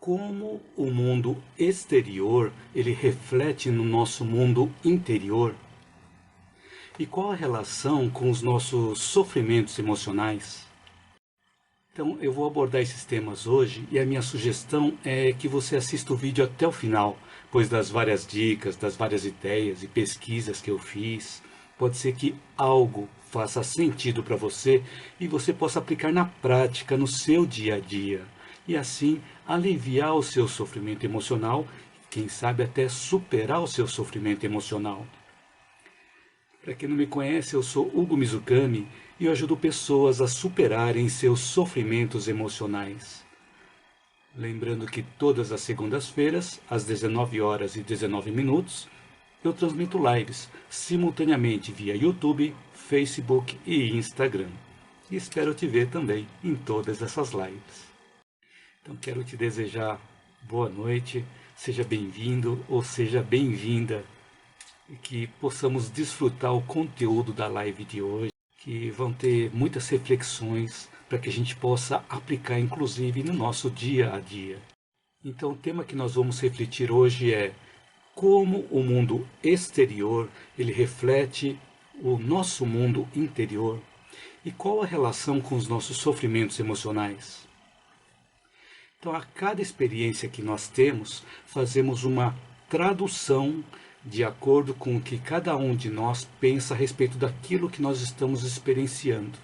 Como o mundo exterior ele reflete no nosso mundo interior? E qual a relação com os nossos sofrimentos emocionais? Então eu vou abordar esses temas hoje e a minha sugestão é que você assista o vídeo até o final, pois das várias dicas, das várias ideias e pesquisas que eu fiz, pode ser que algo faça sentido para você e você possa aplicar na prática, no seu dia a dia. E assim aliviar o seu sofrimento emocional, quem sabe até superar o seu sofrimento emocional. Para quem não me conhece, eu sou Hugo Mizukami e eu ajudo pessoas a superarem seus sofrimentos emocionais. Lembrando que todas as segundas-feiras, às 19h19, eu transmito lives simultaneamente via YouTube, Facebook e Instagram. E espero te ver também em todas essas lives. Então quero te desejar boa noite, seja bem-vindo ou seja bem-vinda. E que possamos desfrutar o conteúdo da live de hoje, que vão ter muitas reflexões para que a gente possa aplicar inclusive no nosso dia a dia. Então o tema que nós vamos refletir hoje é como o mundo exterior ele reflete o nosso mundo interior e qual a relação com os nossos sofrimentos emocionais. Então a cada experiência que nós temos, fazemos uma tradução de acordo com o que cada um de nós pensa a respeito daquilo que nós estamos experienciando.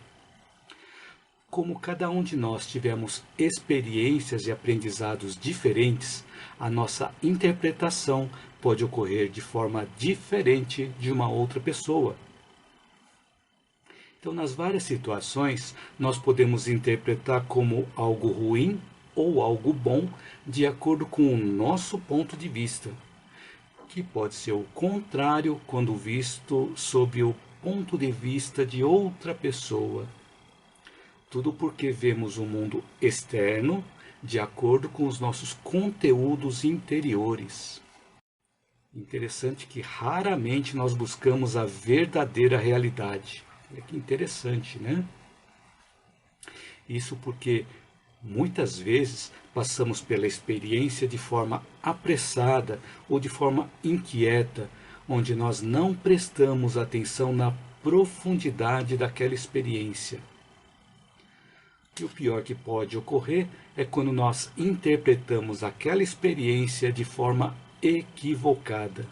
Como cada um de nós tivemos experiências e aprendizados diferentes, a nossa interpretação pode ocorrer de forma diferente de uma outra pessoa. Então, nas várias situações, nós podemos interpretar como algo ruim ou algo bom, de acordo com o nosso ponto de vista, que pode ser o contrário quando visto sob o ponto de vista de outra pessoa. Tudo porque vemos o mundo externo de acordo com os nossos conteúdos interiores. Interessante que raramente nós buscamos a verdadeira realidade. Olha que interessante, né? Isso porque muitas vezes passamos pela experiência de forma apressada ou de forma inquieta, onde nós não prestamos atenção na profundidade daquela experiência. E o pior que pode ocorrer é quando nós interpretamos aquela experiência de forma equivocada.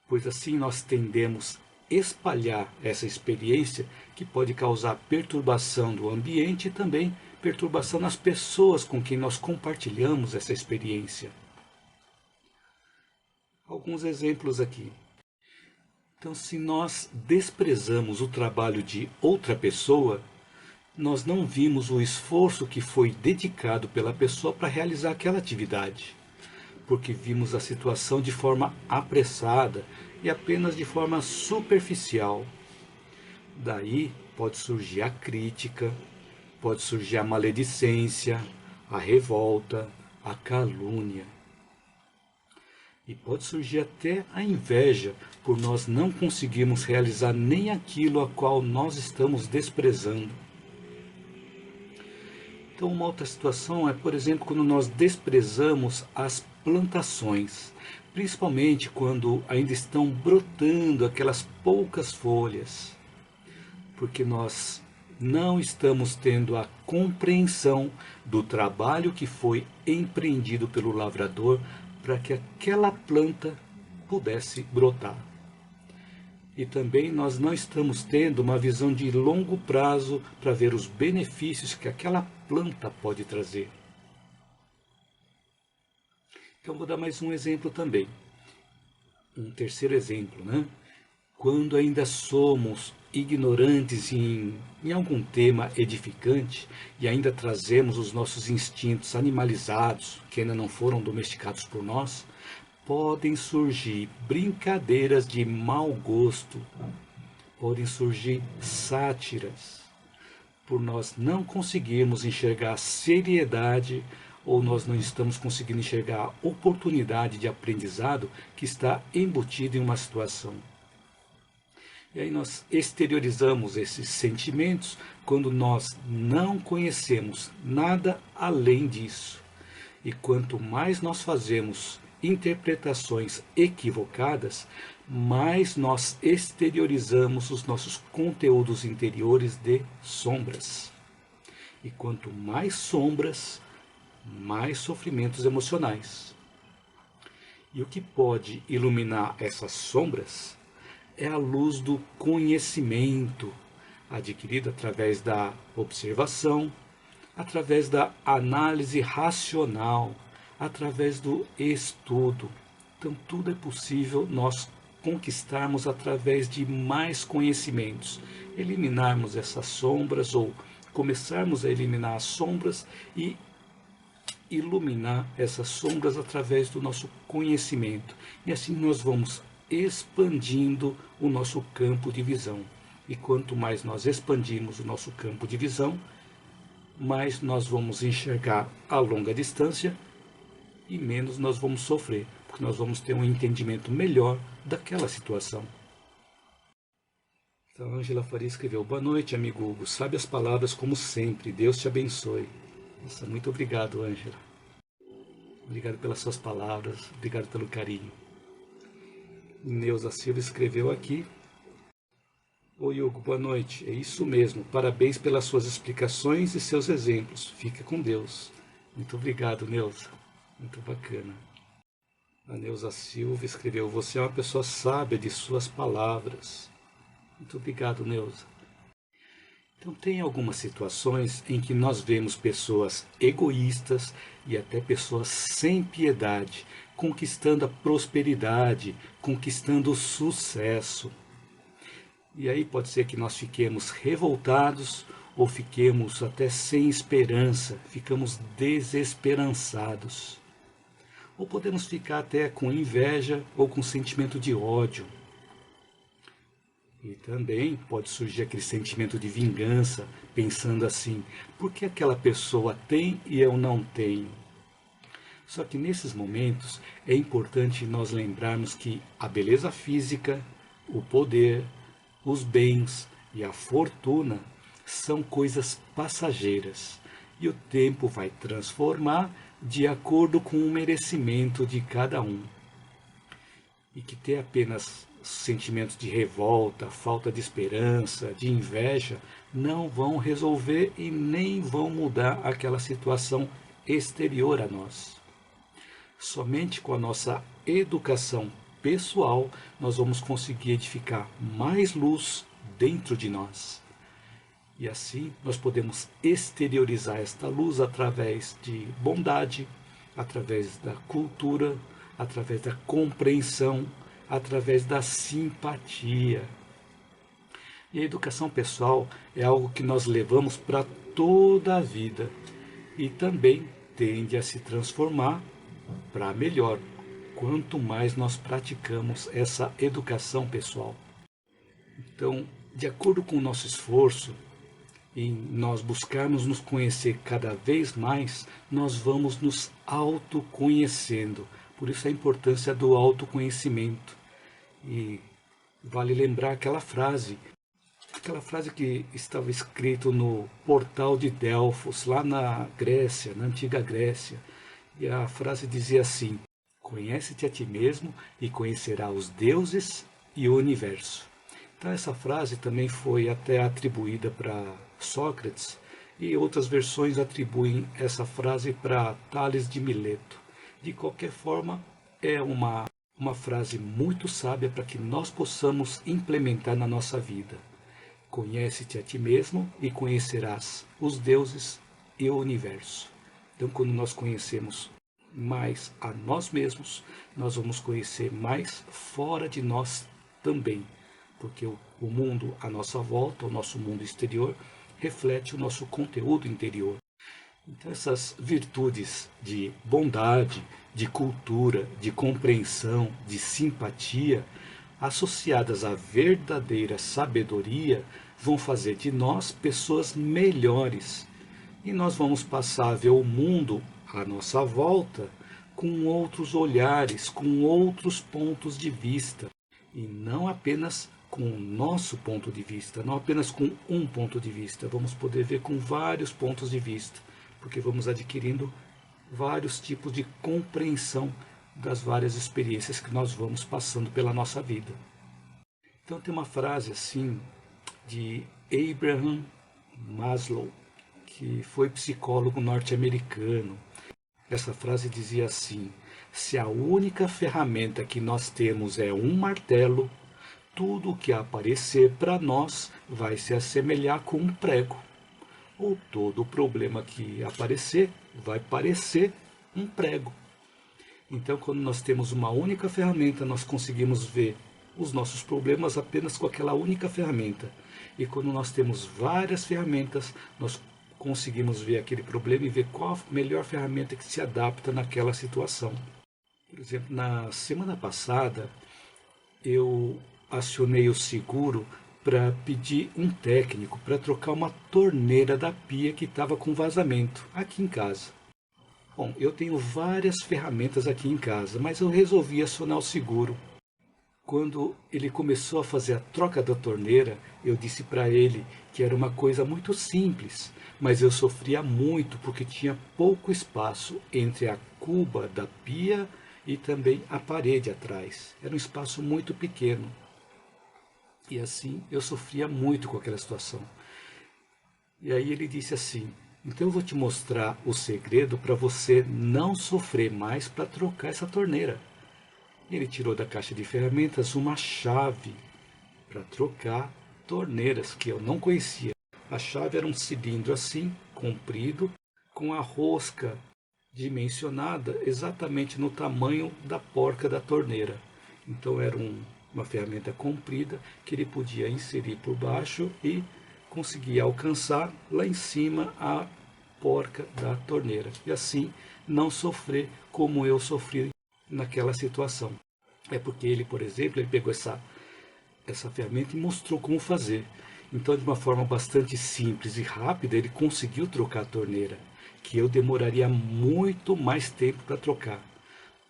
Pois assim nós tendemos a espalhar essa experiência que pode causar perturbação do ambiente e também perturbação nas pessoas com quem nós compartilhamos essa experiência. Alguns exemplos aqui. Então, se nós desprezamos o trabalho de outra pessoa, nós não vimos o esforço que foi dedicado pela pessoa para realizar aquela atividade, porque vimos a situação de forma apressada e apenas de forma superficial. Daí pode surgir a crítica, pode surgir a maledicência, a revolta, a calúnia. E pode surgir até a inveja, por nós não conseguirmos realizar nem aquilo a qual nós estamos desprezando. Então uma outra situação é, por exemplo, quando nós desprezamos as plantações, principalmente quando ainda estão brotando aquelas poucas folhas, porque nós não estamos tendo a compreensão do trabalho que foi empreendido pelo lavrador para que aquela planta pudesse brotar. E também nós não estamos tendo uma visão de longo prazo para ver os benefícios que aquela planta pode trazer. Então vou dar mais um exemplo também. Um terceiro exemplo, né? Quando ainda somos ignorantes em algum tema edificante e ainda trazemos os nossos instintos animalizados, que ainda não foram domesticados por nós, podem surgir brincadeiras de mau gosto, podem surgir sátiras, por nós não conseguirmos enxergar a seriedade ou nós não estamos conseguindo enxergar a oportunidade de aprendizado que está embutida em uma situação. E aí nós exteriorizamos esses sentimentos quando nós não conhecemos nada além disso. E quanto mais nós fazemos interpretações equivocadas, mais nós exteriorizamos os nossos conteúdos interiores de sombras. E quanto mais sombras, mais sofrimentos emocionais. E o que pode iluminar essas sombras é a luz do conhecimento, adquirido através da observação, através da análise racional, através do estudo. Então tudo é possível nós conquistarmos através de mais conhecimentos, eliminarmos essas sombras ou começarmos a eliminar as sombras e iluminar essas sombras através do nosso conhecimento. E assim nós vamos expandindo o nosso campo de visão. E quanto mais nós expandimos o nosso campo de visão, mais nós vamos enxergar a longa distância e menos nós vamos sofrer, porque nós vamos ter um entendimento melhor daquela situação. Então, a Ângela Faria escreveu: boa noite, amigo Hugo, sabe as palavras como sempre, Deus te abençoe. Nossa, muito obrigado, Ângela. Obrigado pelas suas palavras, obrigado pelo carinho. Neuza Silva escreveu aqui: oi Hugo, boa noite, é isso mesmo, parabéns pelas suas explicações e seus exemplos, fica com Deus. Muito obrigado, Neuza, muito bacana. A Neuza Silva escreveu: você é uma pessoa sábia de suas palavras. Muito obrigado, Neuza. Então tem algumas situações em que nós vemos pessoas egoístas e até pessoas sem piedade, conquistando a prosperidade, conquistando o sucesso. E aí pode ser que nós fiquemos revoltados ou fiquemos até sem esperança, ficamos desesperançados. Ou podemos ficar até com inveja ou com sentimento de ódio. E também pode surgir aquele sentimento de vingança, pensando assim: por que aquela pessoa tem e eu não tenho? Só que nesses momentos é importante nós lembrarmos que a beleza física, o poder, os bens e a fortuna são coisas passageiras. E o tempo vai transformar de acordo com o merecimento de cada um. E que ter apenas sentimentos de revolta, falta de esperança, de inveja, não vão resolver e nem vão mudar aquela situação exterior a nós. Somente com a nossa educação pessoal, nós vamos conseguir edificar mais luz dentro de nós. E assim nós podemos exteriorizar esta luz através de bondade, através da cultura, através da compreensão, através da simpatia. E a educação pessoal é algo que nós levamos para toda a vida e também tende a se transformar para melhor, quanto mais nós praticamos essa educação pessoal. Então, de acordo com o nosso esforço, em nós buscarmos nos conhecer cada vez mais, nós vamos nos autoconhecendo. Por isso a importância do autoconhecimento. E vale lembrar aquela frase que estava escrito no portal de Delfos, lá na Grécia, na antiga Grécia. E a frase dizia assim: conhece-te a ti mesmo e conhecerá os deuses e o universo. Então essa frase também foi até atribuída para Sócrates, e outras versões atribuem essa frase para Tales de Mileto. De qualquer forma, é uma frase muito sábia para que nós possamos implementar na nossa vida. Conhece-te a ti mesmo e conhecerás os deuses e o universo. Então, quando nós conhecemos mais a nós mesmos, nós vamos conhecer mais fora de nós também. Porque o mundo à nossa volta, o nosso mundo exterior, reflete o nosso conteúdo interior. Então essas virtudes de bondade, de cultura, de compreensão, de simpatia, associadas à verdadeira sabedoria, vão fazer de nós pessoas melhores. E nós vamos passar a ver o mundo à nossa volta com outros olhares, com outros pontos de vista. E não apenas com o nosso ponto de vista, não apenas com um ponto de vista. Vamos poder ver com vários pontos de vista, porque vamos adquirindo vários tipos de compreensão das várias experiências que nós vamos passando pela nossa vida. Então tem uma frase assim de Abraham Maslow, que foi psicólogo norte-americano. Essa frase dizia assim: se a única ferramenta que nós temos é um martelo, tudo o que aparecer para nós vai se assemelhar com um prego. Ou todo problema que aparecer vai parecer um prego. Então, quando nós temos uma única ferramenta, nós conseguimos ver os nossos problemas apenas com aquela única ferramenta. E quando nós temos várias ferramentas, nós conseguimos ver aquele problema e ver qual a melhor ferramenta que se adapta naquela situação. Por exemplo, na semana passada, eu acionei o seguro para pedir um técnico para trocar uma torneira da pia que estava com vazamento aqui em casa. Bom, eu tenho várias ferramentas aqui em casa, mas eu resolvi acionar o seguro. Quando ele começou a fazer a troca da torneira, eu disse para ele que era uma coisa muito simples, mas eu sofria muito porque tinha pouco espaço entre a cuba da pia e também a parede atrás. Era um espaço muito pequeno. E assim eu sofria muito com aquela situação. E aí ele disse assim: então eu vou te mostrar o segredo para você não sofrer mais para trocar essa torneira. Ele tirou da caixa de ferramentas uma chave para trocar torneiras que eu não conhecia. A chave era um cilindro assim, comprido, com a rosca dimensionada exatamente no tamanho da porca da torneira. Então era uma ferramenta comprida que ele podia inserir por baixo e conseguia alcançar lá em cima a porca da torneira. E assim não sofrer como eu sofri naquela situação. É porque ele, por exemplo, ele pegou essa ferramenta e mostrou como fazer. Então, de uma forma bastante simples e rápida, ele conseguiu trocar a torneira, que eu demoraria muito mais tempo para trocar.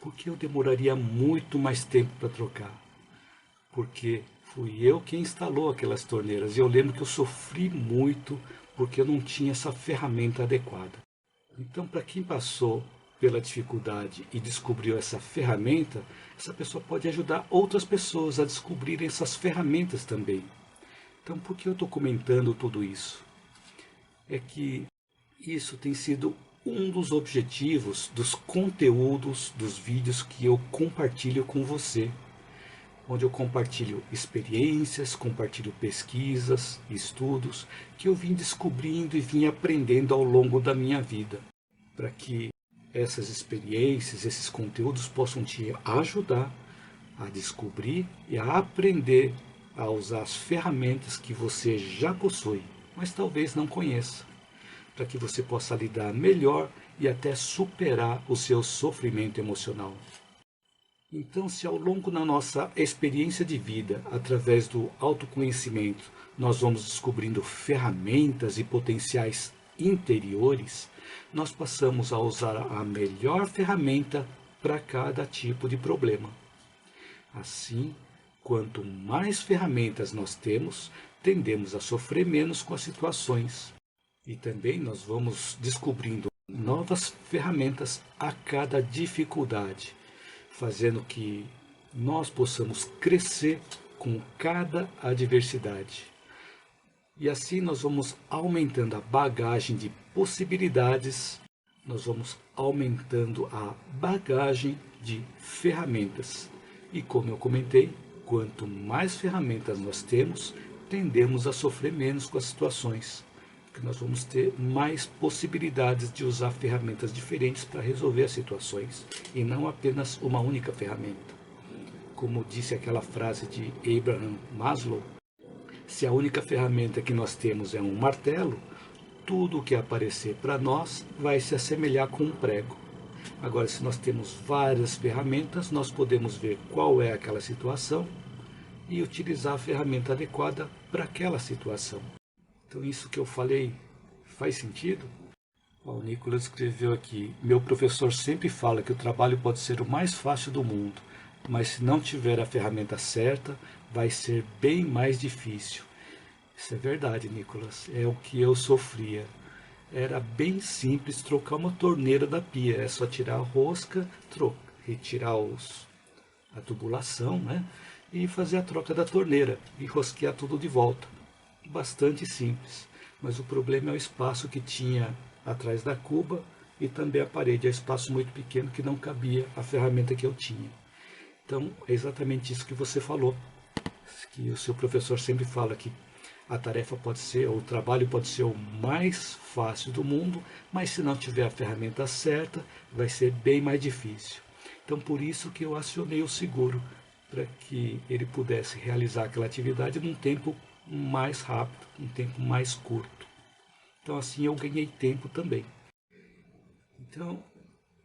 Por que eu demoraria muito mais tempo para trocar? Porque fui eu quem instalou aquelas torneiras. E eu lembro que eu sofri muito porque eu não tinha essa ferramenta adequada. Então, para quem passou pela dificuldade e descobriu essa ferramenta, essa pessoa pode ajudar outras pessoas a descobrirem essas ferramentas também. Então, por que eu estou comentando tudo isso? É que isso tem sido um dos objetivos dos conteúdos dos vídeos que eu compartilho com você, onde eu compartilho experiências, compartilho pesquisas, estudos que eu vim descobrindo e vim aprendendo ao longo da minha vida, para que essas experiências, esses conteúdos possam te ajudar a descobrir e a aprender a usar as ferramentas que você já possui, mas talvez não conheça, para que você possa lidar melhor e até superar o seu sofrimento emocional. Então, se ao longo da nossa experiência de vida, através do autoconhecimento, nós vamos descobrindo ferramentas e potenciais interiores, nós passamos a usar a melhor ferramenta para cada tipo de problema. Assim, quanto mais ferramentas nós temos, tendemos a sofrer menos com as situações. E também nós vamos descobrindo novas ferramentas a cada dificuldade, fazendo que nós possamos crescer com cada adversidade. E assim nós vamos aumentando a bagagem de possibilidades, nós vamos aumentando a bagagem de ferramentas. E como eu comentei, quanto mais ferramentas nós temos, tendemos a sofrer menos com as situações, porque nós vamos ter mais possibilidades de usar ferramentas diferentes para resolver as situações, e não apenas uma única ferramenta. Como disse aquela frase de Abraham Maslow, se a única ferramenta que nós temos é um martelo, tudo o que aparecer para nós vai se assemelhar com um prego. Agora, se nós temos várias ferramentas, nós podemos ver qual é aquela situação e utilizar a ferramenta adequada para aquela situação. Então, isso que eu falei faz sentido? O Nicolas escreveu aqui: meu professor sempre fala que o trabalho pode ser o mais fácil do mundo, mas se não tiver a ferramenta certa, vai ser bem mais difícil. Isso é verdade, Nicolas. É o que eu sofria. era bem simples trocar uma torneira da pia. É só tirar a rosca, retirar a tubulação, né? E fazer a troca da torneira e rosquear tudo de volta. Bastante simples. Mas o problema é o espaço que tinha atrás da cuba e também a parede. É um espaço muito pequeno que não cabia a ferramenta que eu tinha. Então, é exatamente isso que você falou. Que o seu professor sempre fala que a tarefa pode ser, ou o trabalho pode ser o mais fácil do mundo, mas se não tiver a ferramenta certa, vai ser bem mais difícil. Então, por isso que eu acionei o seguro, para que ele pudesse realizar aquela atividade num tempo mais rápido, um tempo mais curto. Então, assim eu ganhei tempo também. Então,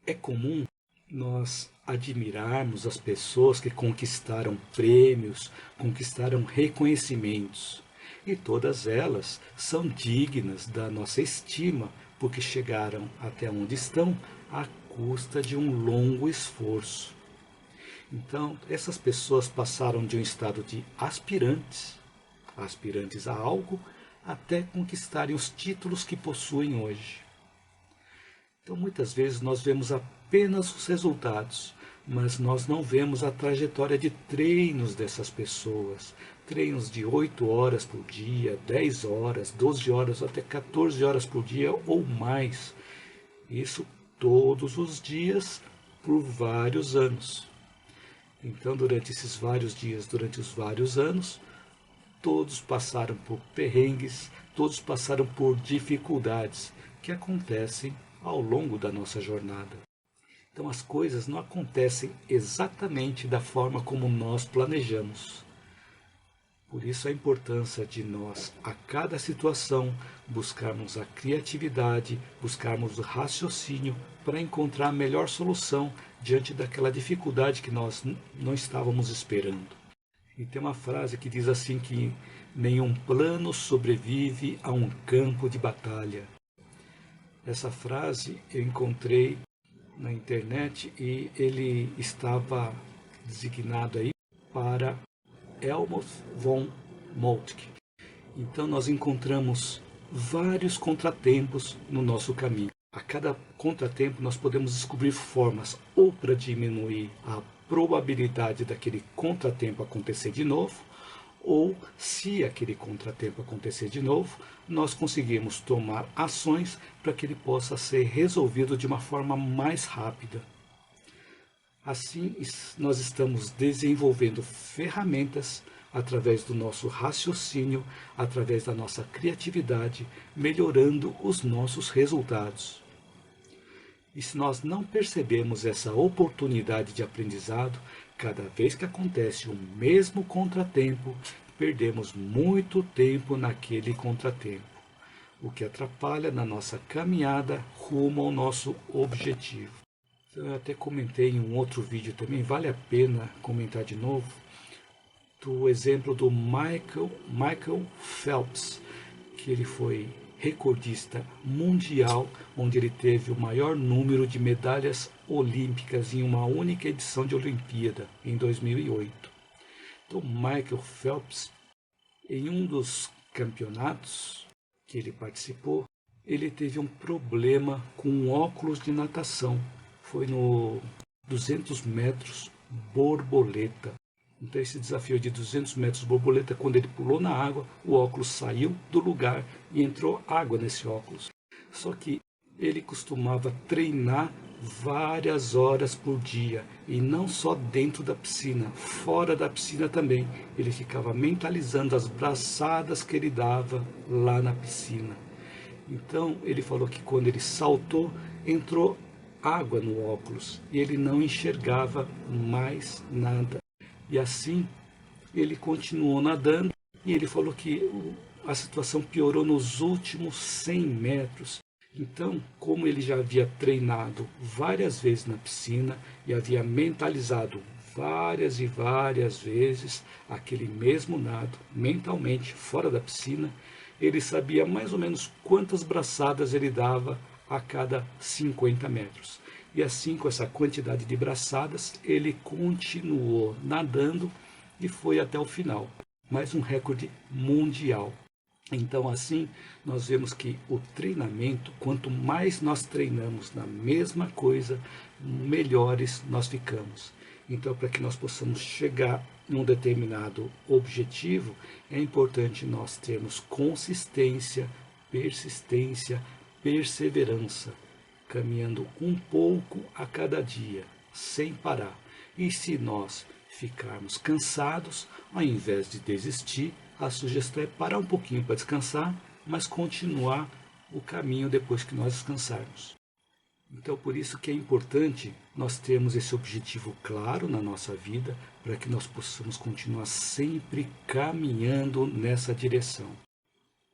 é comum nós admirarmos as pessoas que conquistaram prêmios, conquistaram reconhecimentos. E todas elas são dignas da nossa estima, porque chegaram até onde estão à custa de um longo esforço. Então, essas pessoas passaram de um estado de aspirantes a algo, até conquistarem os títulos que possuem hoje. Então, muitas vezes nós vemos apenas os resultados, mas nós não vemos a trajetória de treinos dessas pessoas. Treinos de 8 horas por dia, 10 horas, 12 horas, até 14 horas por dia ou mais. Isso todos os dias por vários anos. Então, durante esses vários dias, durante os vários anos, todos passaram por perrengues, todos passaram por dificuldades que acontecem ao longo da nossa jornada. Então as coisas não acontecem exatamente da forma como nós planejamos. Por isso a importância de nós, a cada situação, buscarmos a criatividade, buscarmos o raciocínio para encontrar a melhor solução diante daquela dificuldade que nós não estávamos esperando. E tem uma frase que diz assim que nenhum plano sobrevive a um campo de batalha. Essa frase eu encontrei na internet e ele estava designado aí para Helmut von Moltke. Então nós encontramos vários contratempos no nosso caminho. A cada contratempo nós podemos descobrir formas ou para diminuir a probabilidade daquele contratempo acontecer de novo, ou, se aquele contratempo acontecer de novo, nós conseguimos tomar ações para que ele possa ser resolvido de uma forma mais rápida. Assim, nós estamos desenvolvendo ferramentas através do nosso raciocínio, através da nossa criatividade, melhorando os nossos resultados. E se nós não percebemos essa oportunidade de aprendizado, cada vez que acontece o mesmo contratempo, perdemos muito tempo naquele contratempo, o que atrapalha na nossa caminhada rumo ao nosso objetivo. Eu até comentei em um outro vídeo também, vale a pena comentar de novo, do exemplo do Michael Phelps, que ele foi recordista mundial, onde ele teve o maior número de medalhas olímpicas em uma única edição de Olimpíada, em 2008. Então, Michael Phelps, em um dos campeonatos que ele participou, ele teve um problema com um óculos de natação. Foi no 200 metros borboleta. Então esse desafio de 200 metros borboleta, quando ele pulou na água, o óculos saiu do lugar e entrou água nesse óculos. Só que ele costumava treinar várias horas por dia, e não só dentro da piscina, fora da piscina também. Ele ficava mentalizando as braçadas que ele dava lá na piscina. Então ele falou que quando ele saltou, entrou água no óculos e ele não enxergava mais nada. E assim ele continuou nadando e ele falou que a situação piorou nos últimos 100 metros. Então, como ele já havia treinado várias vezes na piscina e havia mentalizado várias e várias vezes aquele mesmo nado mentalmente fora da piscina, ele sabia mais ou menos quantas braçadas ele dava a cada 50 metros. E assim, com essa quantidade de braçadas, ele continuou nadando e foi até o final. Mais um recorde mundial. Então, assim, nós vemos que o treinamento, quanto mais nós treinamos na mesma coisa, melhores nós ficamos. Então, para que nós possamos chegar em um determinado objetivo, é importante nós termos consistência, persistência, perseverança, caminhando um pouco a cada dia, sem parar. E se nós ficarmos cansados, ao invés de desistir, a sugestão é parar um pouquinho para descansar, mas continuar o caminho depois que nós descansarmos. Então, por isso que é importante nós termos esse objetivo claro na nossa vida, para que nós possamos continuar sempre caminhando nessa direção.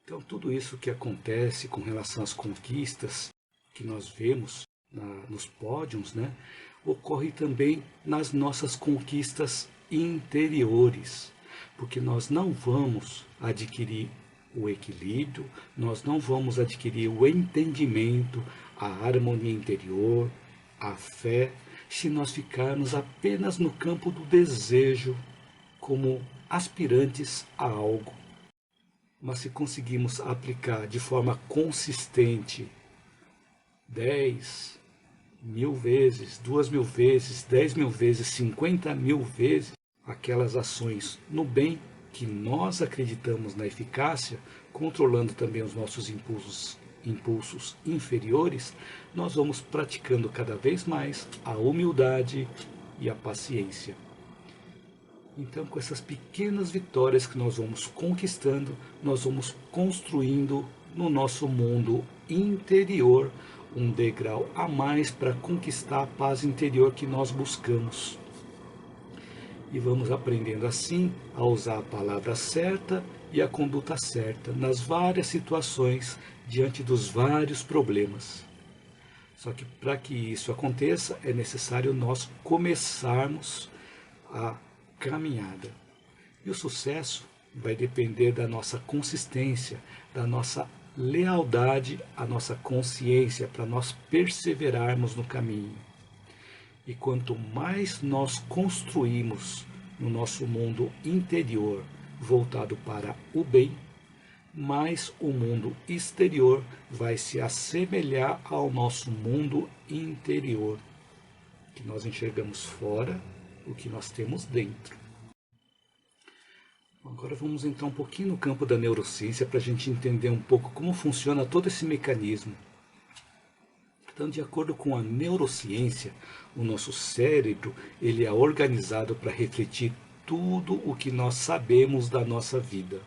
Então, tudo isso que acontece com relação às conquistas que nós vemos nos pódios, né, ocorre também nas nossas conquistas interiores, porque nós não vamos adquirir o equilíbrio, nós não vamos adquirir o entendimento, a harmonia interior, a fé, se nós ficarmos apenas no campo do desejo, como aspirantes a algo. Mas se conseguimos aplicar de forma consistente 10.000 vezes, 2.000 vezes, 10.000 vezes, 50.000 vezes aquelas ações no bem que nós acreditamos na eficácia, controlando também os nossos impulsos inferiores, nós vamos praticando cada vez mais a humildade e a paciência. Então, com essas pequenas vitórias que nós vamos conquistando, nós vamos construindo no nosso mundo interior um degrau a mais para conquistar a paz interior que nós buscamos. E vamos aprendendo assim a usar a palavra certa e a conduta certa nas várias situações, diante dos vários problemas. Só que para que isso aconteça, é necessário nós começarmos a caminhada. E o sucesso vai depender da nossa consistência, da nossa lealdade à nossa consciência, para nós perseverarmos no caminho. E quanto mais nós construímos no nosso mundo interior voltado para o bem, mais o mundo exterior vai se assemelhar ao nosso mundo interior, que nós enxergamos fora o que nós temos dentro. Agora vamos entrar um pouquinho no campo da neurociência para a gente entender um pouco como funciona todo esse mecanismo. Então, de acordo com a neurociência, o nosso cérebro ele é organizado para refletir tudo o que nós sabemos da nossa vida.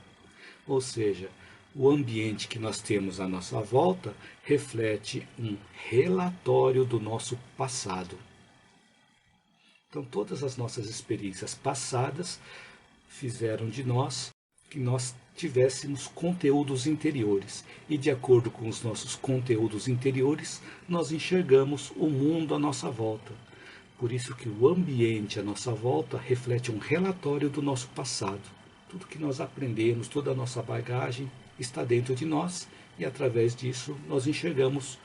Ou seja, o ambiente que nós temos à nossa volta reflete um relatório do nosso passado. Então, todas as nossas experiências passadas fizeram de nós que nós tivéssemos conteúdos interiores. E de acordo com os nossos conteúdos interiores, nós enxergamos o mundo à nossa volta. Por isso que o ambiente à nossa volta reflete um relatório do nosso passado. Tudo que nós aprendemos, toda a nossa bagagem está dentro de nós e através disso nós enxergamos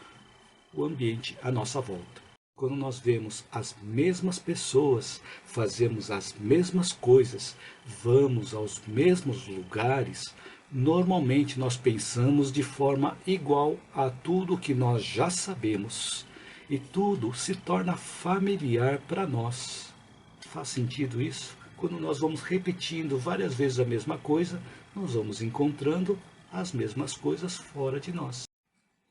o ambiente à nossa volta. Quando nós vemos as mesmas pessoas, fazemos as mesmas coisas, vamos aos mesmos lugares, normalmente nós pensamos de forma igual a tudo que nós já sabemos. E tudo se torna familiar para nós. Faz sentido isso? Quando nós vamos repetindo várias vezes a mesma coisa, nós vamos encontrando as mesmas coisas fora de nós.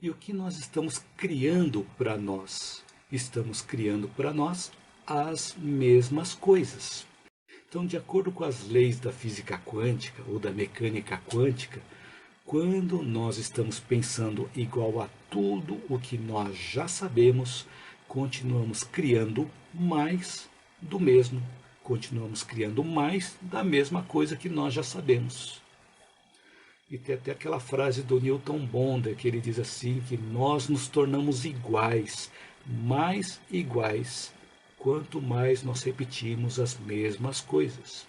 E o que nós estamos criando para nós? Estamos criando para nós as mesmas coisas. Então, de acordo com as leis da física quântica ou da mecânica quântica, quando nós estamos pensando igual a tudo o que nós já sabemos, continuamos criando mais do mesmo, continuamos criando mais da mesma coisa que nós já sabemos. E tem até aquela frase do Newton Bonder, que ele diz assim, que nós nos tornamos iguais, mais iguais, quanto mais nós repetimos as mesmas coisas.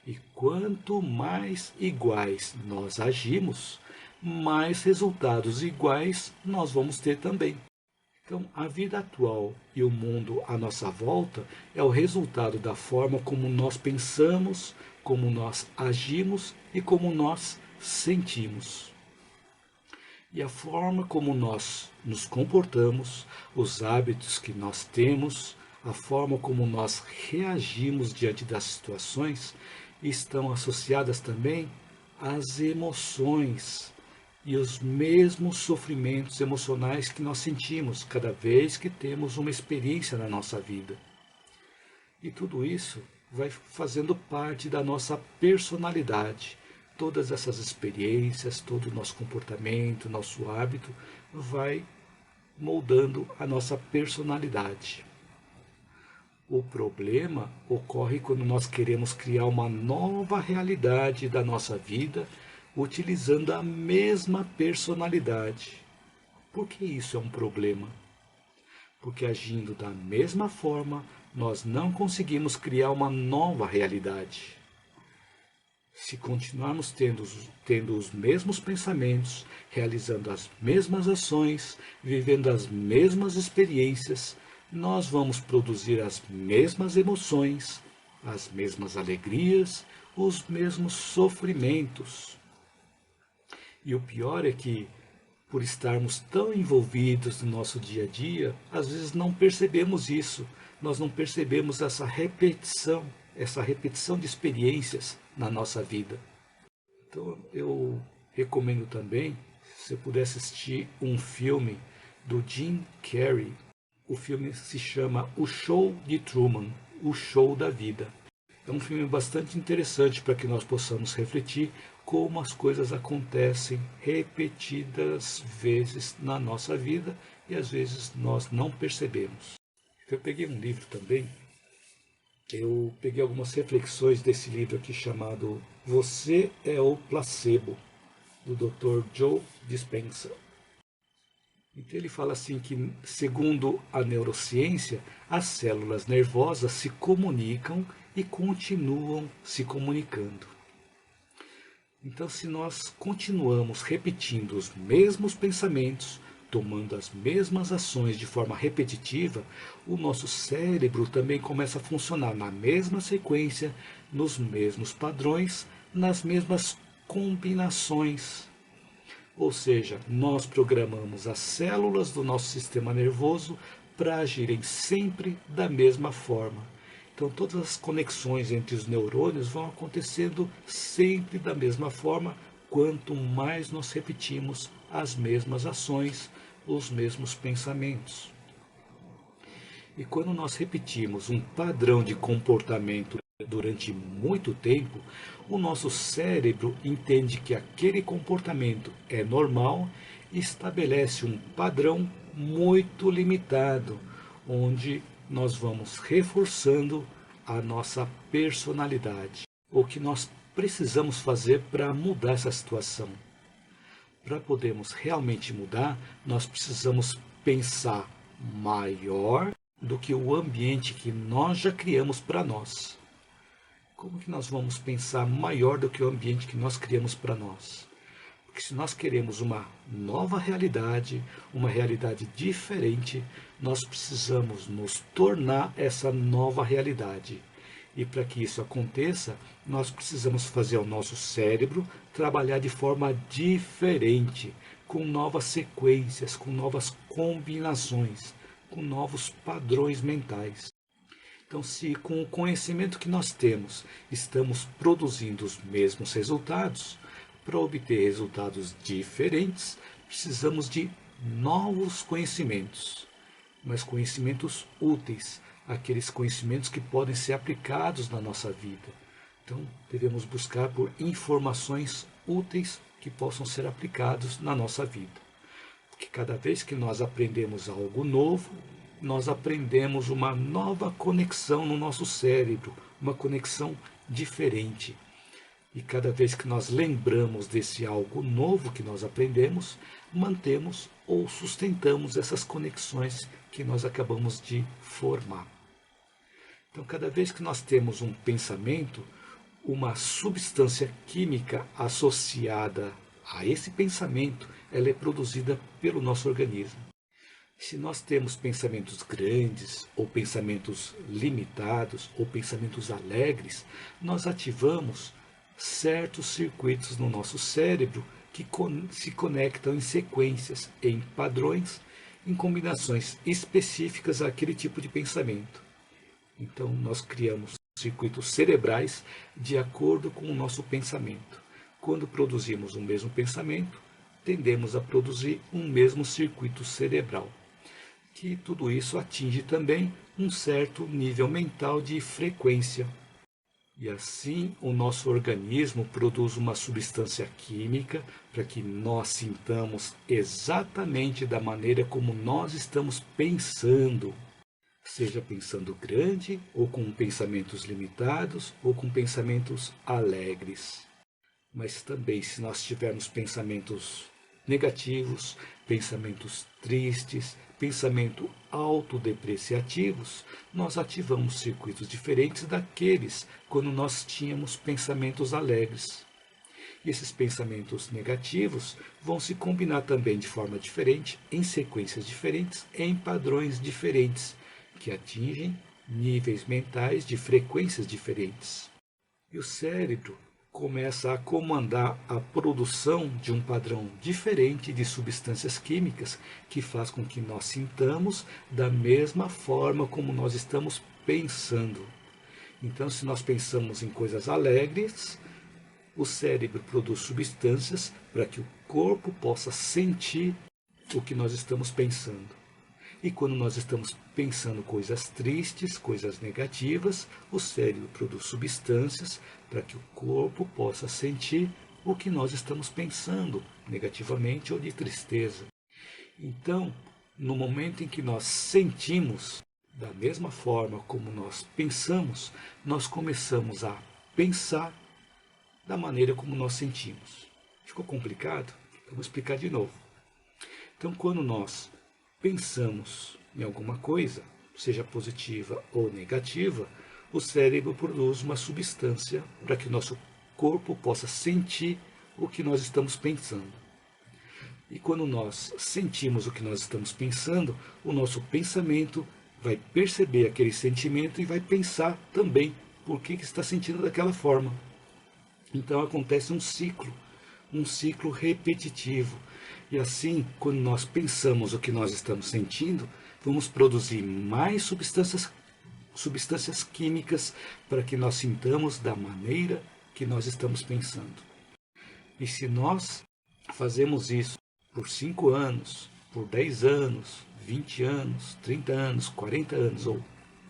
E quanto mais iguais nós agimos, mais resultados iguais nós vamos ter também. Então, a vida atual e o mundo à nossa volta é o resultado da forma como nós pensamos, como nós agimos e como nós sentimos. E a forma como nós nos comportamos, os hábitos que nós temos, a forma como nós reagimos diante das situações, estão associadas também às emoções e os mesmos sofrimentos emocionais que nós sentimos cada vez que temos uma experiência na nossa vida. E tudo isso vai fazendo parte da nossa personalidade. Todas essas experiências, todo o nosso comportamento, nosso hábito, vai moldando a nossa personalidade. O problema ocorre quando nós queremos criar uma nova realidade da nossa vida, utilizando a mesma personalidade. Por que isso é um problema? Porque agindo da mesma forma, nós não conseguimos criar uma nova realidade. Se continuarmos tendo os mesmos pensamentos, realizando as mesmas ações, vivendo as mesmas experiências, nós vamos produzir as mesmas emoções, as mesmas alegrias, os mesmos sofrimentos. E o pior é que, por estarmos tão envolvidos no nosso dia a dia, às vezes não percebemos isso, nós não percebemos essa repetição de experiências na nossa vida. Então eu recomendo também, se você puder assistir um filme do Jim Carrey. O filme se chama O Show de Truman, O Show da Vida. É um filme bastante interessante para que nós possamos refletir como as coisas acontecem repetidas vezes na nossa vida e às vezes nós não percebemos. Eu peguei um livro também, eu peguei algumas reflexões desse livro aqui chamado Você é o Placebo, do Dr. Joe Dispenza. Então ele fala assim que, segundo a neurociência, as células nervosas se comunicam e continuam se comunicando. Então, se nós continuamos repetindo os mesmos pensamentos, tomando as mesmas ações de forma repetitiva, o nosso cérebro também começa a funcionar na mesma sequência, nos mesmos padrões, nas mesmas combinações. Ou seja, nós programamos as células do nosso sistema nervoso para agirem sempre da mesma forma. Então todas as conexões entre os neurônios vão acontecendo sempre da mesma forma, quanto mais nós repetimos as mesmas ações, os mesmos pensamentos. E quando nós repetimos um padrão de comportamento durante muito tempo, o nosso cérebro entende que aquele comportamento é normal e estabelece um padrão muito limitado, onde nós vamos reforçando a nossa personalidade. O que nós precisamos fazer para mudar essa situação? Para podermos realmente mudar, nós precisamos pensar maior do que o ambiente que nós já criamos para nós. Como que nós vamos pensar maior do que o ambiente que nós criamos para nós? Porque se nós queremos uma nova realidade, uma realidade diferente, nós precisamos nos tornar essa nova realidade. E para que isso aconteça, nós precisamos fazer o nosso cérebro trabalhar de forma diferente, com novas sequências, com novas combinações, com novos padrões mentais. Então, se com o conhecimento que nós temos, estamos produzindo os mesmos resultados, para obter resultados diferentes, precisamos de novos conhecimentos, mas conhecimentos úteis, aqueles conhecimentos que podem ser aplicados na nossa vida. Então, devemos buscar por informações úteis que possam ser aplicados na nossa vida. Porque cada vez que nós aprendemos algo novo, nós aprendemos uma nova conexão no nosso cérebro, uma conexão diferente. E cada vez que nós lembramos desse algo novo que nós aprendemos, mantemos ou sustentamos essas conexões que nós acabamos de formar. Então, cada vez que nós temos um pensamento, uma substância química associada a esse pensamento, ela é produzida pelo nosso organismo. Se nós temos pensamentos grandes, ou pensamentos limitados, ou pensamentos alegres, nós ativamos certos circuitos no nosso cérebro que se conectam em sequências, em padrões, em combinações específicas àquele tipo de pensamento. Então, nós criamos circuitos cerebrais de acordo com o nosso pensamento. Quando produzimos o mesmo pensamento, tendemos a produzir um mesmo circuito cerebral. Que tudo isso atinge também um certo nível mental de frequência. E assim o nosso organismo produz uma substância química para que nós sintamos exatamente da maneira como nós estamos pensando. Seja pensando grande, ou com pensamentos limitados, ou com pensamentos alegres. Mas também se nós tivermos pensamentos negativos, pensamentos tristes, pensamentos autodepreciativos, nós ativamos circuitos diferentes daqueles quando nós tínhamos pensamentos alegres. E esses pensamentos negativos vão se combinar também de forma diferente, em sequências diferentes, em padrões diferentes, que atingem níveis mentais de frequências diferentes. E o cérebro começa a comandar a produção de um padrão diferente de substâncias químicas que faz com que nós sintamos da mesma forma como nós estamos pensando. Então, se nós pensamos em coisas alegres, o cérebro produz substâncias para que o corpo possa sentir o que nós estamos pensando. E quando nós estamos pensando coisas tristes, coisas negativas, o cérebro produz substâncias para que o corpo possa sentir o que nós estamos pensando, negativamente ou de tristeza. Então, no momento em que nós sentimos da mesma forma como nós pensamos, nós começamos a pensar da maneira como nós sentimos. Ficou complicado? Então, vou explicar de novo. Então, quando nós pensamos em alguma coisa, seja positiva ou negativa, o cérebro produz uma substância para que o nosso corpo possa sentir o que nós estamos pensando. E quando nós sentimos o que nós estamos pensando, o nosso pensamento vai perceber aquele sentimento e vai pensar também por que está sentindo daquela forma. Então acontece um ciclo repetitivo. E assim, quando nós pensamos o que nós estamos sentindo, vamos produzir mais substâncias químicas para que nós sintamos da maneira que nós estamos pensando. E se nós fazemos isso por 5 anos, por 10 anos, 20 anos, 30 anos, 40 anos, ou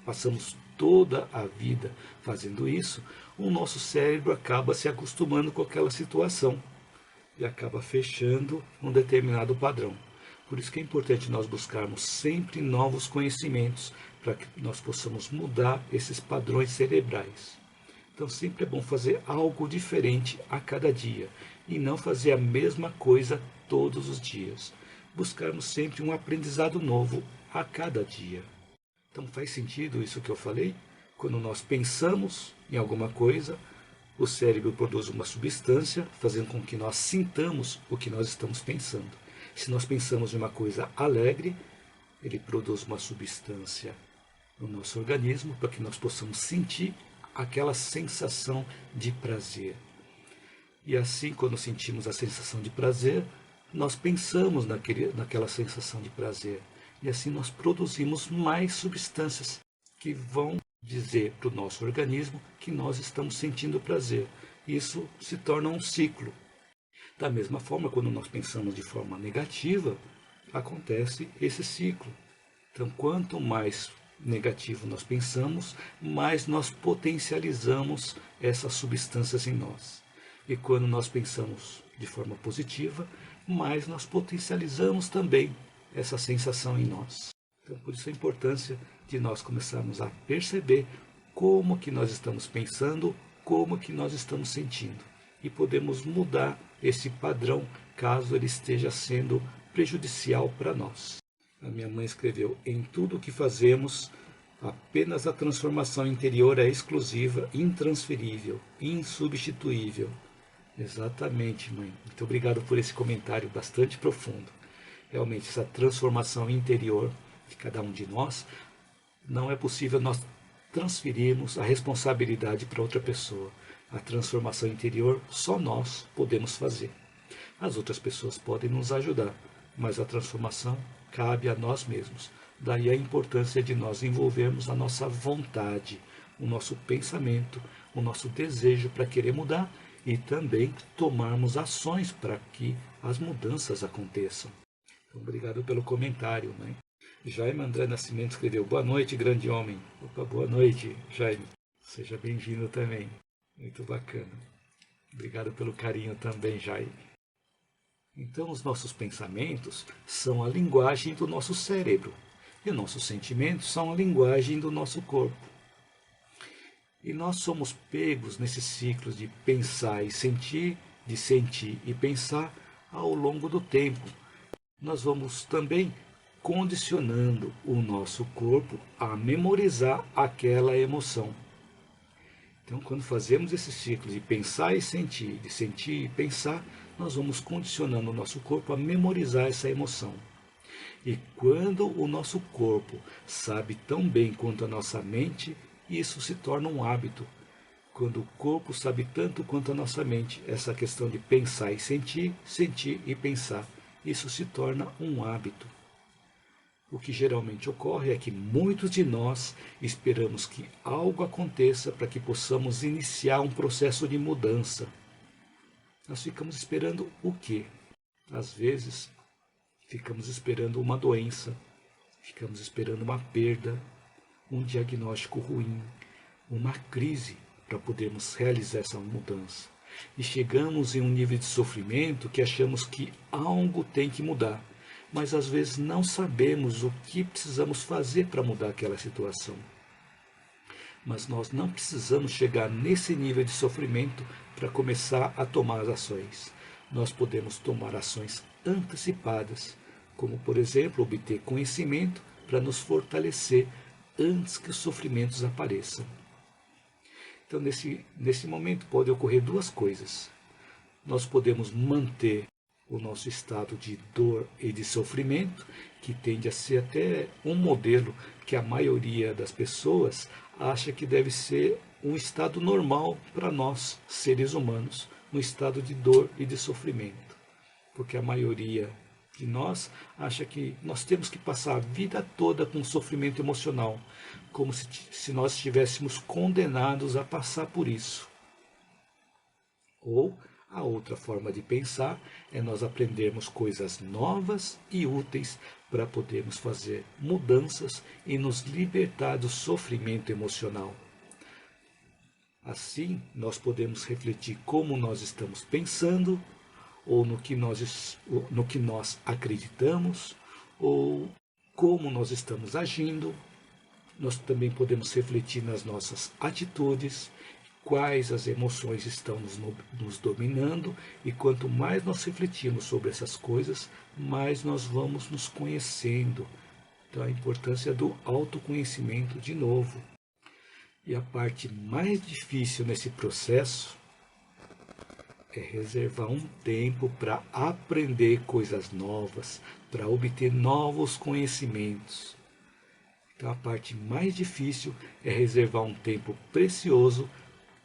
passamos toda a vida fazendo isso, o nosso cérebro acaba se acostumando com aquela situação e acaba fechando um determinado padrão. Por isso que é importante nós buscarmos sempre novos conhecimentos para que nós possamos mudar esses padrões cerebrais. Então sempre é bom fazer algo diferente a cada dia e não fazer a mesma coisa todos os dias. Buscarmos sempre um aprendizado novo a cada dia. Então faz sentido isso que eu falei? Quando nós pensamos em alguma coisa, o cérebro produz uma substância, fazendo com que nós sintamos o que nós estamos pensando. Se nós pensamos em uma coisa alegre, ele produz uma substância no nosso organismo para que nós possamos sentir aquela sensação de prazer. E assim, quando sentimos a sensação de prazer, nós pensamos naquela sensação de prazer. E assim nós produzimos mais substâncias que vão dizer para o nosso organismo que nós estamos sentindo prazer. Isso se torna um ciclo. Da mesma forma, quando nós pensamos de forma negativa, acontece esse ciclo. Então, quanto mais negativo nós pensamos, mais nós potencializamos essas substâncias em nós. E quando nós pensamos de forma positiva, mais nós potencializamos também essa sensação em nós. Então, por isso a importância de nós começarmos a perceber como que nós estamos pensando, como que nós estamos sentindo. E podemos mudar esse padrão caso ele esteja sendo prejudicial para nós. A minha mãe escreveu: em tudo o que fazemos, apenas a transformação interior é exclusiva, intransferível, insubstituível. Exatamente, mãe. Muito obrigado por esse comentário bastante profundo. Realmente, essa transformação interior de cada um de nós, não é possível nós transferirmos a responsabilidade para outra pessoa. A transformação interior só nós podemos fazer. As outras pessoas podem nos ajudar, mas a transformação cabe a nós mesmos. Daí a importância de nós envolvermos a nossa vontade, o nosso pensamento, o nosso desejo para querer mudar e também tomarmos ações para que as mudanças aconteçam. Então, obrigado pelo comentário, né? Jaime André Nascimento escreveu: boa noite, grande homem. Opa, boa noite, Jaime. Seja bem-vindo também. Muito bacana. Obrigado pelo carinho também, Jaime. Então, os nossos pensamentos são a linguagem do nosso cérebro. E nossos sentimentos são a linguagem do nosso corpo. E nós somos pegos nesses ciclos de pensar e sentir, de sentir e pensar ao longo do tempo. Nós vamos também condicionando o nosso corpo a memorizar aquela emoção. Então, quando fazemos esse ciclo de pensar e sentir, de sentir e pensar, nós vamos condicionando o nosso corpo a memorizar essa emoção. E quando o nosso corpo sabe tão bem quanto a nossa mente, isso se torna um hábito. Quando o corpo sabe tanto quanto a nossa mente, essa questão de pensar e sentir, sentir e pensar, isso se torna um hábito. O que geralmente ocorre é que muitos de nós esperamos que algo aconteça para que possamos iniciar um processo de mudança. Nós ficamos esperando o quê? Às vezes, ficamos esperando uma doença, ficamos esperando uma perda, um diagnóstico ruim, uma crise para podermos realizar essa mudança. E chegamos em um nível de sofrimento que achamos que algo tem que mudar, mas às vezes não sabemos o que precisamos fazer para mudar aquela situação. Mas nós não precisamos chegar nesse nível de sofrimento para começar a tomar as ações. Nós podemos tomar ações antecipadas, como por exemplo obter conhecimento para nos fortalecer antes que os sofrimentos apareçam. Então nesse momento pode ocorrer duas coisas. Nós podemos manter o nosso estado de dor e de sofrimento, que tende a ser até um modelo que a maioria das pessoas acha que deve ser um estado normal para nós, seres humanos, um estado de dor e de sofrimento. Porque a maioria de nós acha que nós temos que passar a vida toda com sofrimento emocional, como se nós estivéssemos condenados a passar por isso. Ou a outra forma de pensar é nós aprendermos coisas novas e úteis para podermos fazer mudanças e nos libertar do sofrimento emocional. Assim, nós podemos refletir como nós estamos pensando, ou no que nós acreditamos, ou como nós estamos agindo. Nós também podemos refletir nas nossas atitudes, quais as emoções estão nos dominando, e quanto mais nós refletimos sobre essas coisas, mais nós vamos nos conhecendo. Então a importância do autoconhecimento de novo. E a parte mais difícil nesse processo é reservar um tempo para aprender coisas novas, para obter novos conhecimentos. Então a parte mais difícil é reservar um tempo precioso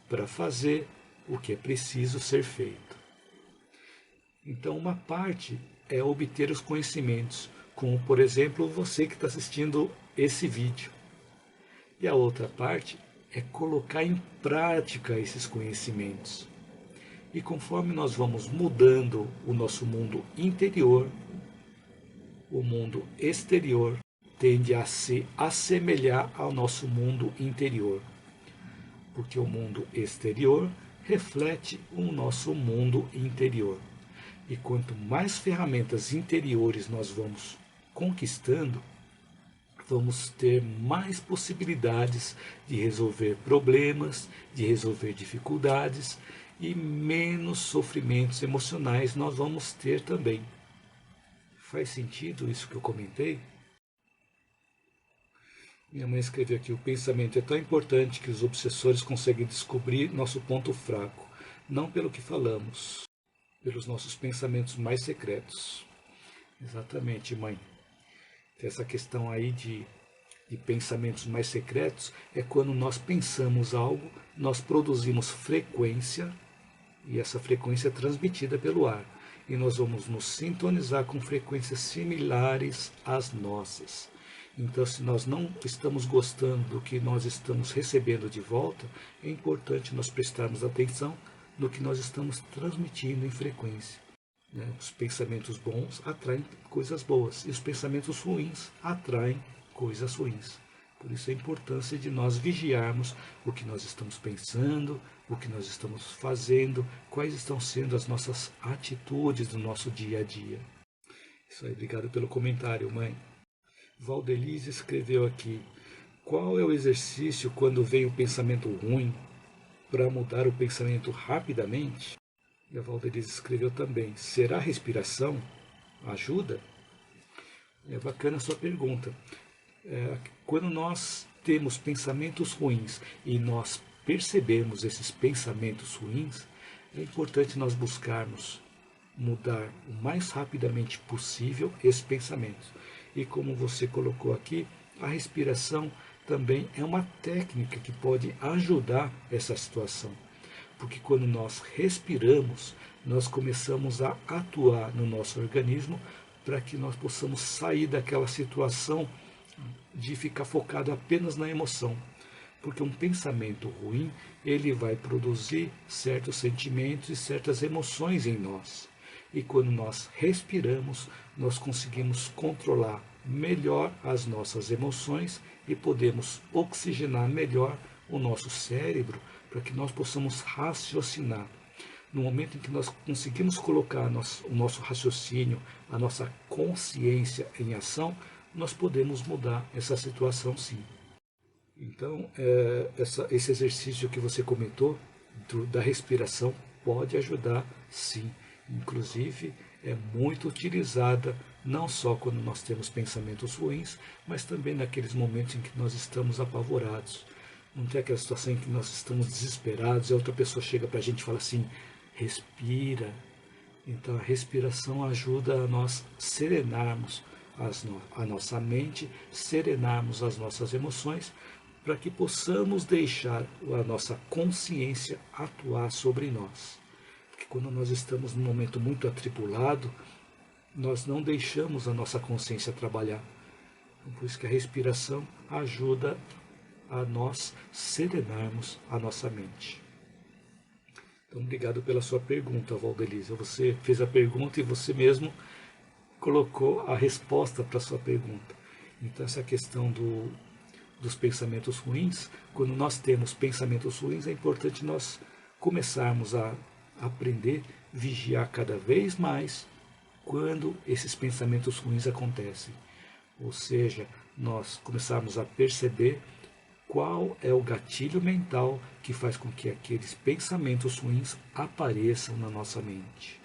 para fazer o que é preciso ser feito. Então uma parte é obter os conhecimentos, como por exemplo você que está assistindo esse vídeo. E a outra parte é colocar em prática esses conhecimentos. E conforme nós vamos mudando o nosso mundo interior, o mundo exterior tende a se assemelhar ao nosso mundo interior. Porque o mundo exterior reflete o nosso mundo interior. E quanto mais ferramentas interiores nós vamos conquistando, vamos ter mais possibilidades de resolver problemas, de resolver dificuldades, e menos sofrimentos emocionais nós vamos ter também. Faz sentido isso que eu comentei? Minha mãe escreveu aqui: o pensamento é tão importante que os obsessores conseguem descobrir nosso ponto fraco, não pelo que falamos, pelos nossos pensamentos mais secretos. Exatamente, mãe. Tem essa questão aí de de pensamentos mais secretos é quando nós pensamos algo, nós produzimos frequência, e essa frequência é transmitida pelo ar. E nós vamos nos sintonizar com frequências similares às nossas. Então, se nós não estamos gostando do que nós estamos recebendo de volta, é importante nós prestarmos atenção no que nós estamos transmitindo em frequência. Os pensamentos bons atraem coisas boas e os pensamentos ruins atraem coisas ruins. Por isso a importância de nós vigiarmos o que nós estamos pensando, o que nós estamos fazendo, quais estão sendo as nossas atitudes do nosso dia a dia. Isso aí, obrigado pelo comentário, mãe. Valdelise escreveu aqui: qual é o exercício quando vem o pensamento ruim para mudar o pensamento rapidamente? E a Valdelise escreveu também: será a respiração? Ajuda? É bacana a sua pergunta. Quando nós temos pensamentos ruins e nós percebemos esses pensamentos ruins, é importante nós buscarmos mudar o mais rapidamente possível esses pensamentos. E como você colocou aqui, a respiração também é uma técnica que pode ajudar essa situação. Porque quando nós respiramos, nós começamos a atuar no nosso organismo para que nós possamos sair daquela situação de ficar focado apenas na emoção. Porque um pensamento ruim, ele vai produzir certos sentimentos e certas emoções em nós. E quando nós respiramos, nós conseguimos controlar melhor as nossas emoções e podemos oxigenar melhor o nosso cérebro para que nós possamos raciocinar. No momento em que nós conseguimos colocar o nosso raciocínio, a nossa consciência em ação, nós podemos mudar essa situação sim. Então, esse exercício que você comentou da respiração pode ajudar sim. Inclusive, é muito utilizada não só quando nós temos pensamentos ruins, mas também naqueles momentos em que nós estamos apavorados. Não tem aquela situação em que nós estamos desesperados e a outra pessoa chega para a gente e fala assim: respira. Então, a respiração ajuda a nós serenarmos a nossa mente, serenarmos as nossas emoções, para que possamos deixar a nossa consciência atuar sobre nós. Porque quando nós estamos num momento muito atribulado, nós não deixamos a nossa consciência trabalhar. Então, por isso que a respiração ajuda a nós serenarmos a nossa mente. Então, obrigado pela sua pergunta, Valdelise. Você fez a pergunta e você mesmo colocou a resposta para a sua pergunta. Então, essa questão dos pensamentos ruins, quando nós temos pensamentos ruins, é importante nós começarmos a aprender, vigiar cada vez mais quando esses pensamentos ruins acontecem. Ou seja, nós começarmos a perceber qual é o gatilho mental que faz com que aqueles pensamentos ruins apareçam na nossa mente.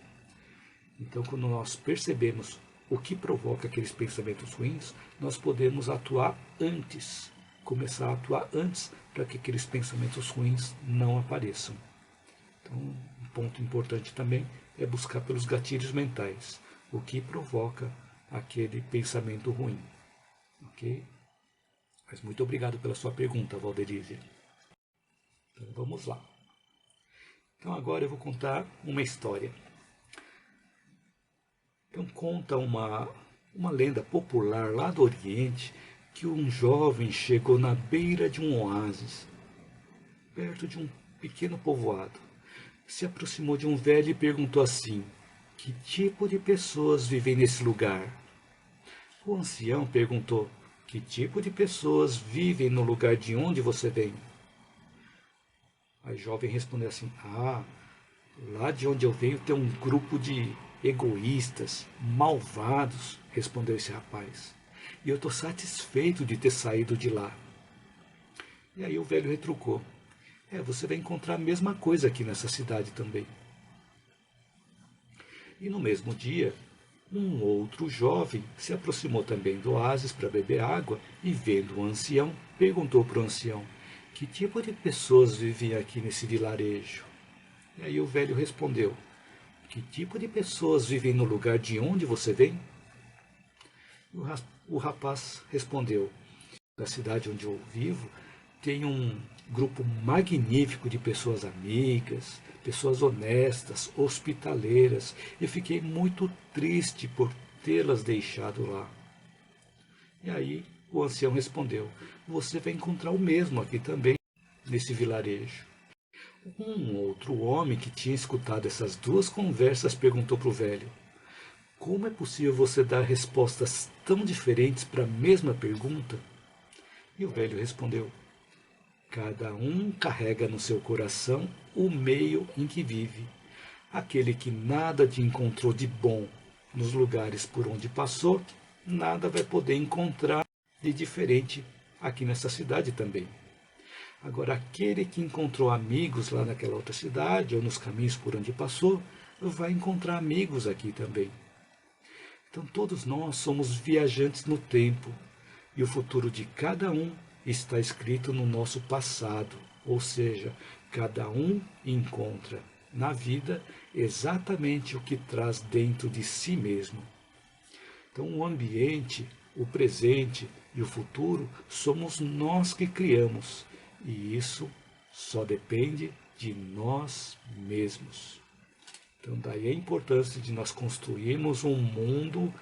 Então, quando nós percebemos o que provoca aqueles pensamentos ruins, nós podemos atuar antes, começar a atuar antes para que aqueles pensamentos ruins não apareçam. Então, um ponto importante também é buscar pelos gatilhos mentais, o que provoca aquele pensamento ruim. Ok? Mas muito obrigado pela sua pergunta, Valdelise. Então vamos lá. Então agora eu vou contar uma história. Então conta uma lenda popular lá do Oriente que um jovem chegou na beira de um oásis, perto de um pequeno povoado. Se aproximou de um velho e perguntou assim: que tipo de pessoas vivem nesse lugar? O ancião perguntou: que tipo de pessoas vivem no lugar de onde você vem? A jovem respondeu assim: lá de onde eu venho tem um grupo de egoístas, malvados, respondeu esse rapaz. E eu estou satisfeito de ter saído de lá. E aí o velho retrucou: você vai encontrar a mesma coisa aqui nessa cidade também. E no mesmo dia, um outro jovem se aproximou também do oásis para beber água e, vendo o ancião, perguntou para o ancião: que tipo de pessoas vivem aqui nesse vilarejo? E aí o velho respondeu: que tipo de pessoas vivem no lugar de onde você vem? O rapaz respondeu: da cidade onde eu vivo, tem um grupo magnífico de pessoas amigas, pessoas honestas, hospitaleiras. Eu fiquei muito triste por tê-las deixado lá. E aí o ancião respondeu: você vai encontrar o mesmo aqui também, nesse vilarejo. Um outro homem que tinha escutado essas duas conversas perguntou para o velho: como é possível você dar respostas tão diferentes para a mesma pergunta? E o velho respondeu: cada um carrega no seu coração o meio em que vive. Aquele que nada te encontrou de bom nos lugares por onde passou, nada vai poder encontrar de diferente aqui nessa cidade também. Agora, aquele que encontrou amigos lá naquela outra cidade ou nos caminhos por onde passou, vai encontrar amigos aqui também. Então, todos nós somos viajantes no tempo e o futuro de cada um está escrito no nosso passado, ou seja, cada um encontra na vida exatamente o que traz dentro de si mesmo. Então, o ambiente, o presente e o futuro somos nós que criamos, e isso só depende de nós mesmos. Então, daí a importância de nós construirmos um mundo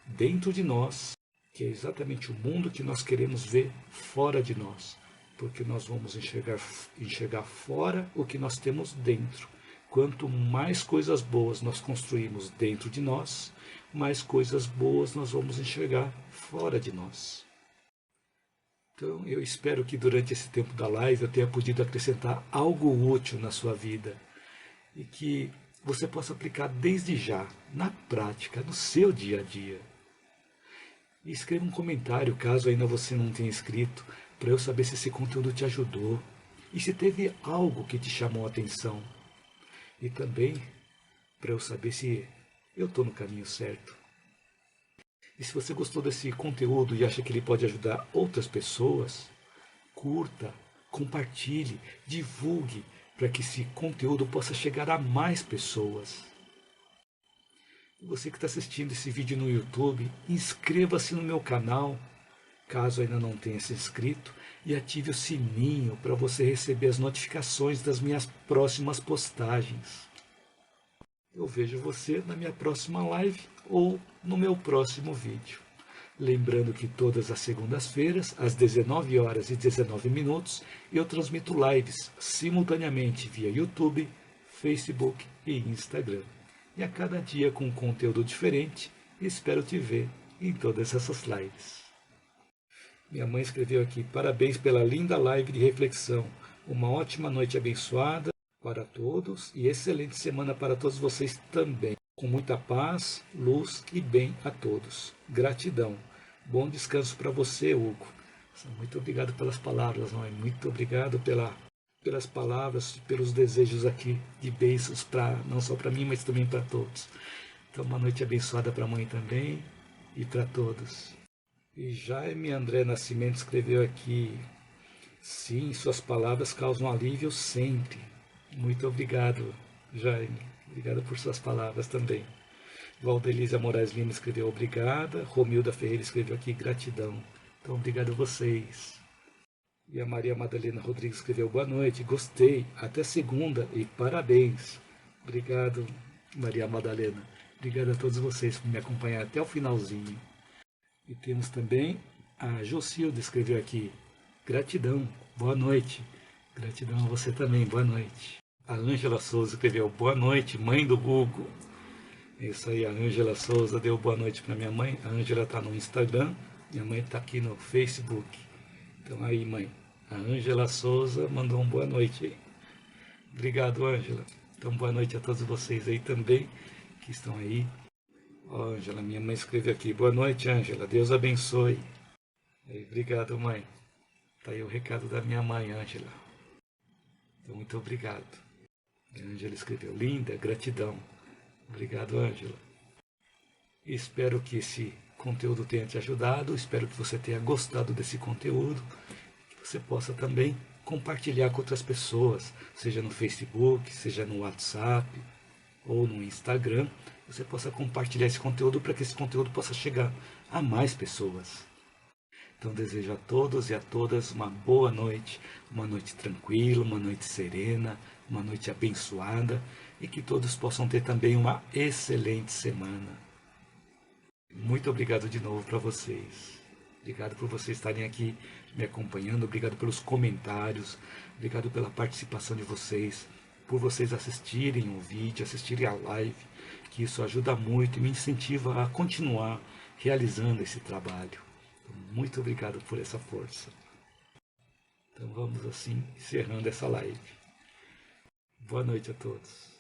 dentro de nós, que é exatamente o mundo que nós queremos ver fora de nós, porque nós vamos enxergar fora o que nós temos dentro. Quanto mais coisas boas nós construímos dentro de nós, mais coisas boas nós vamos enxergar fora de nós. Então, eu espero que durante esse tempo da live eu tenha podido acrescentar algo útil na sua vida e que você possa aplicar desde já, na prática, no seu dia a dia. E escreva um comentário, caso ainda você não tenha escrito, para eu saber se esse conteúdo te ajudou e se teve algo que te chamou a atenção. E também para eu saber se eu estou no caminho certo. E se você gostou desse conteúdo e acha que ele pode ajudar outras pessoas, curta, compartilhe, divulgue, para que esse conteúdo possa chegar a mais pessoas. E você que está assistindo esse vídeo no YouTube, inscreva-se no meu canal, caso ainda não tenha se inscrito, e ative o sininho para você receber as notificações das minhas próximas postagens. Eu vejo você na minha próxima live ou no meu próximo vídeo. Lembrando que todas as segundas-feiras, às 19 horas e 19 minutos, eu transmito lives simultaneamente via YouTube, Facebook e Instagram. E a cada dia com um conteúdo diferente, espero te ver em todas essas lives. Minha mãe escreveu aqui: parabéns pela linda live de reflexão. Uma ótima noite abençoada para todos e excelente semana para todos vocês também. Com muita paz, luz e bem a todos. Gratidão. Bom descanso para você, Hugo. Muito obrigado pelas palavras, mãe. Muito obrigado pelas palavras, pelos desejos aqui de bênçãos, não só para mim, mas também para todos. Então, uma noite abençoada para a mãe também e para todos. E Jaime André Nascimento escreveu aqui: sim, suas palavras causam alívio sempre. Muito obrigado, Jaime. Obrigado por suas palavras também. Valdelísia Moraes Lima escreveu obrigada. Romilda Ferreira escreveu aqui gratidão. Então, obrigado a vocês. E a Maria Madalena Rodrigues escreveu boa noite, gostei, até segunda e parabéns. Obrigado, Maria Madalena. Obrigado a todos vocês por me acompanhar até o finalzinho. E temos também a Jocilda escreveu aqui gratidão, boa noite. Gratidão a você também, boa noite. A Ângela Souza escreveu boa noite, mãe do Hugo. É isso aí, a Ângela Souza deu boa noite para minha mãe. A Ângela está no Instagram, minha mãe está aqui no Facebook. Então aí, mãe, a Ângela Souza mandou uma boa noite aí. Obrigado, Ângela. Então, boa noite a todos vocês aí também, que estão aí. Ó, Ângela, minha mãe escreveu aqui, boa noite, Ângela, Deus abençoe. Aí, obrigado, mãe. Tá aí o recado da minha mãe, Ângela. Então, muito obrigado. A Ângela escreveu, linda, gratidão. Obrigado, Ângela. Espero que esse conteúdo tenha te ajudado, espero que você tenha gostado desse conteúdo, que você possa também compartilhar com outras pessoas, seja no Facebook, seja no WhatsApp ou no Instagram, você possa compartilhar esse conteúdo para que esse conteúdo possa chegar a mais pessoas. Então desejo a todos e a todas uma boa noite, uma noite tranquila, uma noite serena, uma noite abençoada e que todos possam ter também uma excelente semana. Muito obrigado de novo para vocês. Obrigado por vocês estarem aqui me acompanhando, obrigado pelos comentários, obrigado pela participação de vocês, por vocês assistirem o vídeo, assistirem a live, que isso ajuda muito e me incentiva a continuar realizando esse trabalho. Então, muito obrigado por essa força. Então vamos assim encerrando essa live. Boa noite a todos.